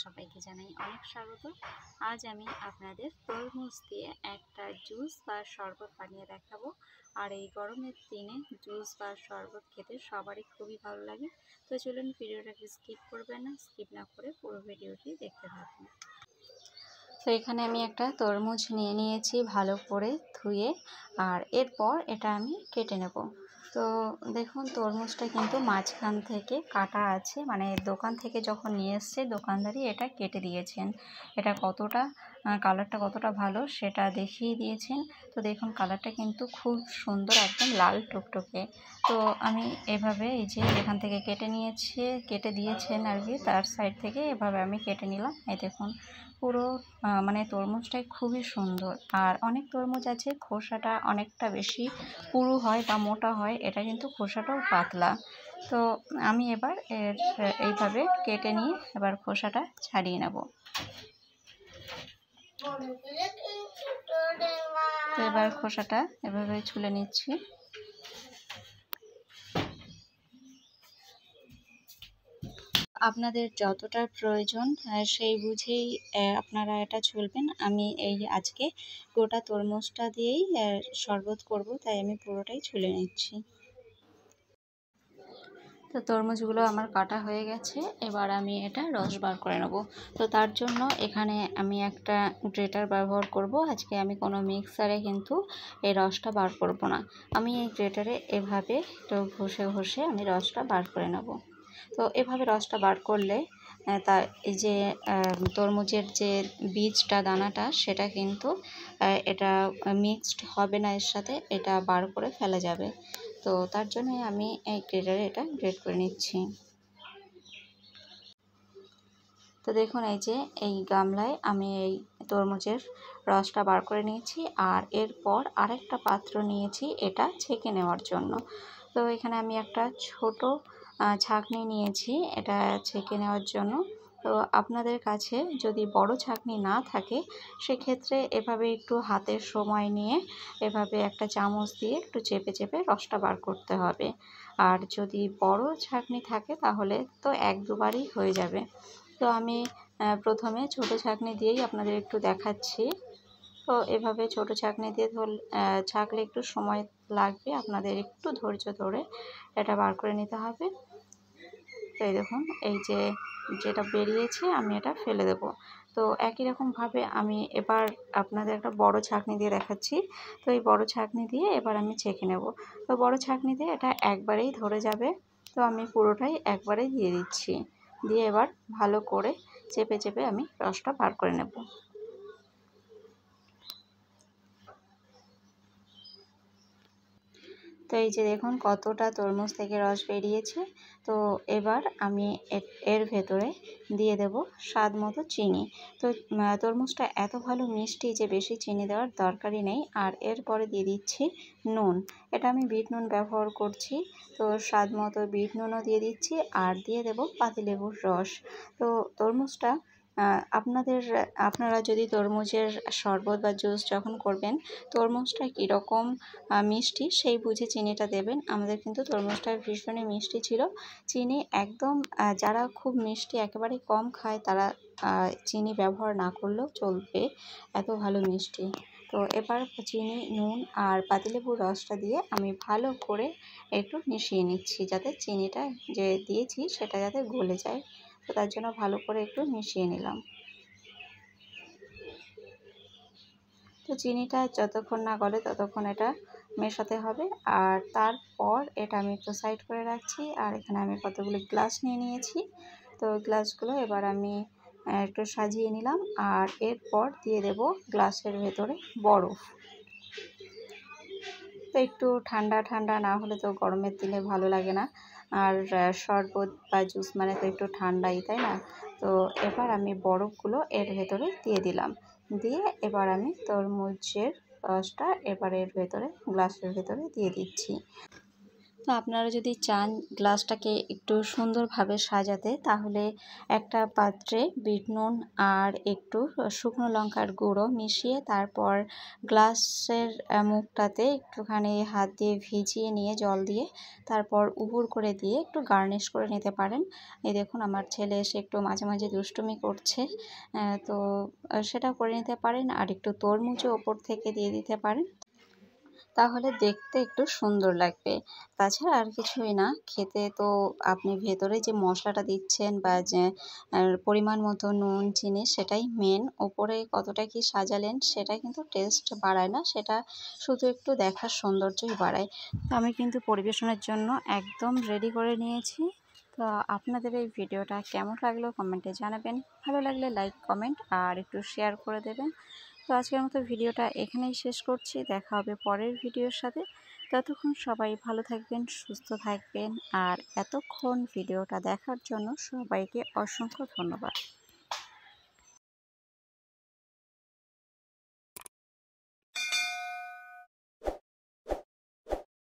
সবাইকে জানাই অনেক স্বাগত। আজ আমি আপনাদের তরমুজ দিয়ে একটা জুস বা শরবত বানিয়ে দেখাবো। আর এই গরমের দিনে জুস বা শরবত খেতে সবারই খুবই ভালো লাগে। তো চলুন ভিডিওটাকে স্কিপ করবেন না, স্কিপ না করে পুরো ভিডিওটি দেখতে থাকুন। তো এখানে আমি একটা তরমুজ নিয়ে নিয়েছি ভালো করে ধুয়ে, আর এরপর এটা আমি কেটে নেব। তো দেখুন তরমুজটা কিন্তু মাঝখান থেকে কাটা আছে, মানে দোকান থেকে যখন নিয়ে এসছে দোকানদারই এটা কেটে দিয়েছেন। এটা কতটা কালারটা কতটা ভালো সেটা দেখিয়ে দিয়েছেন। তো দেখুন কালারটা কিন্তু খুব সুন্দর, একদম লাল টুকটুকে। তো আমি এভাবে এই যে এখান থেকে কেটে দিয়েছেন আর কি, তার সাইড থেকে এভাবে আমি কেটে নিলাম। এই দেখুন পুরো মানে তরমুজটাই খুবই সুন্দর। আর অনেক তরমুজ আছে খোসাটা অনেকটা বেশি পুরু হয় বা মোটা হয়, এটা কিন্তু খোসাটাও পাতলা। তো আমি এবার এইভাবে কেটে নিয়ে এবার খোসাটা ছাড়িয়ে নেব। তো এবার খোসাটা এভাবে ছুলে নিচ্ছি। আপনাদের যতটা প্রয়োজন সেই বুঝেই আপনারা এটা ছুলবেন। আমি এই আজকে গোটা তরমুজটা দিয়েই শরবত করব, তাই আমি পুরোটাই ছুলে নিচ্ছি। তো তরমুজগুলো আমার কাটা হয়ে গেছে, এবার আমি এটা রস বার করে নেব। তো তার জন্য এখানে আমি একটা গ্রেটার ব্যবহার করব। আজকে আমি কোনো মিক্সারে কিন্তু এই রসটা বার করব না, আমি এই গ্রেটারে এভাবে একটু ঘষে ঘষে আমি রসটা বার করে নেব। তো এভাবে রসটা বার করলে তা এই যে তরমুজের যে বীজটা দানাটা সেটা কিন্তু এটা মিক্সড হবে না এর সাথে, এটা বার করে ফেলা যাবে। তো তার জন্যই আমি এই গ্রেটারে এটা গ্রেট করে নিচ্ছি। তো দেখুন এই যে এই গামলায় আমি এই তরমুজের রসটা বার করে নিয়েছি, আর এরপর আরেকটা পাত্র নিয়েছি এটা ছেঁকে নেওয়ার জন্য। তো এখানে আমি একটা ছোট ছাঁকনি নিয়েছি এটা ছেঁকে নেওয়ার জন্য। তো আপনাদের কাছে যদি বড় ছাঁকনি না থাকে সেক্ষেত্রে এভাবে একটু হাতের সময় নিয়ে এভাবে একটা চামচ দিয়ে একটু চেপে চেপে রসটা বার করতে হবে। আর যদি বড় ছাঁকনি থাকে তাহলে তো এক দুবারই হয়ে যাবে। তো আমি প্রথমে ছোট ছাঁকনি দিয়েই আপনাদের একটু দেখাচ্ছি। তো এভাবে ছোট ছাঁকনি দিয়ে ছাঁকলে একটু সময় লাগবে, আপনাদের একটু ধৈর্য ধরে এটা বার করে নিতে হবে। তো এই দেখুন এই যে যেটা বেরিয়েছে আমি এটা ফেলে দেব। তো একই রকমভাবে আমি এবার আপনাদের একটা বড় ছাঁকনি দিয়ে দেখাচ্ছি। তো এই বড় ছাঁকনি দিয়ে এবার আমি ছেঁকে নেব। তো বড় ছাঁকনি দিয়ে এটা একবারেই ধরে যাবে। তো আমি পুরোটাই একবারেই দিয়ে দিচ্ছি, দিয়ে এবার ভালো করে চেপে চেপে আমি রসটা বার করে নেব। তো এই যে দেখুন কতটা তরমুজ থেকে রস বেরিয়েছে। তো এবার আমি এর ভেতরে দিয়ে দেব স্বাদ মতো চিনি। তো তরমুজটা এত ভালো মিষ্টি যে বেশি চিনি দেওয়ার দরকারই নেই। আর এরপরে দিয়ে দিচ্ছি নুন, এটা আমি বিট নুন ব্যবহার করছি। তো স্বাদ মতো বিট নুনও দিয়ে দিচ্ছি, আর দিয়ে দেব পাতিলেবুর রস। তো তরমুজটা আপনারা যদি তরমুজের শরবত বা জুস যখন করবেন তরমুজটা কীরকম মিষ্টি সেই বুঝে চিনিটা দেবেন। আমাদের কিন্তু তরমুজটা ভীষণই মিষ্টি ছিল। চিনি একদম যারা খুব মিষ্টি একেবারে কম খায় তারা চিনি ব্যবহার না করলেও চলবে, এত ভালো মিষ্টি। তো এবার চিনি, নুন আর পাতিলেবুর রসটা দিয়ে আমি ভালো করে একটু মিশিয়ে নিচ্ছি, যাতে চিনিটা যে দিয়েছি সেটা যাতে গলে যায়। তো তার জন্য ভালো করে একটু মিশিয়ে নিলাম। তো চিনিটা যতক্ষণ না গলে ততক্ষণ এটা মেশাতে হবে। আর তারপর এটা আমি একটু সাইড করে রাখছি। আর এখানে আমি কতগুলো গ্লাস নিয়ে নিয়েছি। তো গ্লাসগুলো এবার আমি একটু সাজিয়ে নিলাম, আর এরপর দিয়ে দেব গ্লাসের ভেতরে বরফ। তো একটু ঠান্ডা ঠান্ডা না হলে তো গরমের দিনে ভালো লাগে না, আর শরবত বা জুস মানে তো একটু ঠান্ডাই, তাই না? তো এবার আমি বরফগুলো এর ভেতরে দিয়ে দিলাম, দিয়ে এবার আমি তরমুজের রসটা এবার এর ভেতরে গ্লাসের ভেতরে দিয়ে দিচ্ছি। তো আপনারা যদি চান গ্লাসটাকে একটু সুন্দরভাবে সাজাতে, তাহলে একটা পাত্রে বিট নুন আর একটু শুকনো লঙ্কার গুঁড়ো মিশিয়ে তারপর গ্লাসের মুখটাতে একটুখানি হাত দিয়ে ভিজিয়ে নিয়ে জল দিয়ে তারপর উপর করে দিয়ে একটু গার্নিশ করে নিতে পারেন। এই দেখুন আমার ছেলে এসে একটু মাঝে মাঝে দুষ্টুমি করছে, তো সেটা করে নিতে পারেন। আর একটু তরমুজও ওপর থেকে দিয়ে দিতে পারেন, তাহলে দেখতে একটু সুন্দর লাগবে। তাছাড়া আর কিছুই না, খেতে তো আপনি ভেতরে যে মশলাটা দিচ্ছেন বা যে পরিমাণ মতো নুন চিনি সেটাই মেন। ওপরে কতটা কি সাজালেন সেটা কিন্তু টেস্ট বাড়ায় না, সেটা শুধু একটু দেখার সৌন্দর্যই বাড়ায়। তো আমি কিন্তু পরিবেশনের জন্য একদম রেডি করে নিয়েছি। তো আপনাদের এই ভিডিওটা কেমন লাগলো কমেন্টে জানাবেন, ভালো লাগলে লাইক কমেন্ট আর একটু শেয়ার করে দেবেন। তো আজকের মতো ভিডিওটা এখানেই শেষ করছি, দেখা হবে পরের ভিডিওর সাথে। ততক্ষণ সবাই ভালো থাকবেন, সুস্থ থাকবেন, আর এতক্ষণ ভিডিওটা দেখার জন্য সবাইকে অসংখ্য ধন্যবাদ।